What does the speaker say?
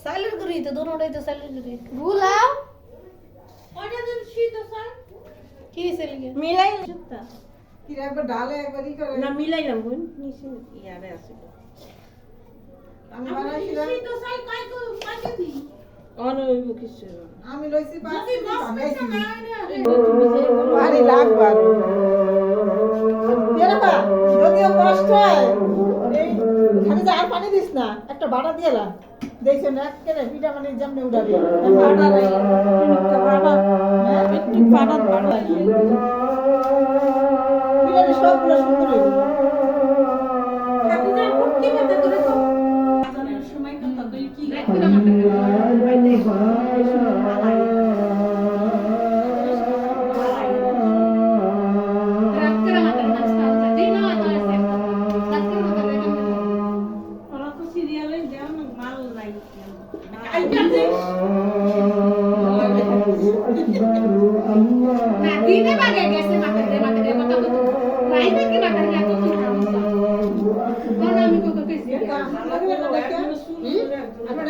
Silent करी तो दोनों उड़े तो साइलेंट करी भूलाओ ওটা তো শীত স্যার কি হইছে লাগে মিলাই চুপটা কি একবার ডালে একবারই করে না মিলাইলাম বোন নিচে ইয়ারে আছে আমি বানাইছিলাম শীত স্যার কয় কো কাকে দি অনইব কিছু আমি লইছি যদি মাছ পেছে না আরে লাগবার দেরবা যদিও কষ্ট হয় এই খালি যা আর পানি দিস না একটা বাটা দিয়েলা দেখছেন একেবারে পিঠা মানে যেমনি উড়াবে বাটা নাই একটা বাটা একটু বাটা বাটা পিঠাটা সবগুলো সুন্দর হইবে কাকুদের ফুটকি মতে করে তো আজানের সময় কথা কই কি রাখতে Nadine bagai gese materi kota tu. Lain lagi materi aku tu. Mana ami kok ke sini? আমি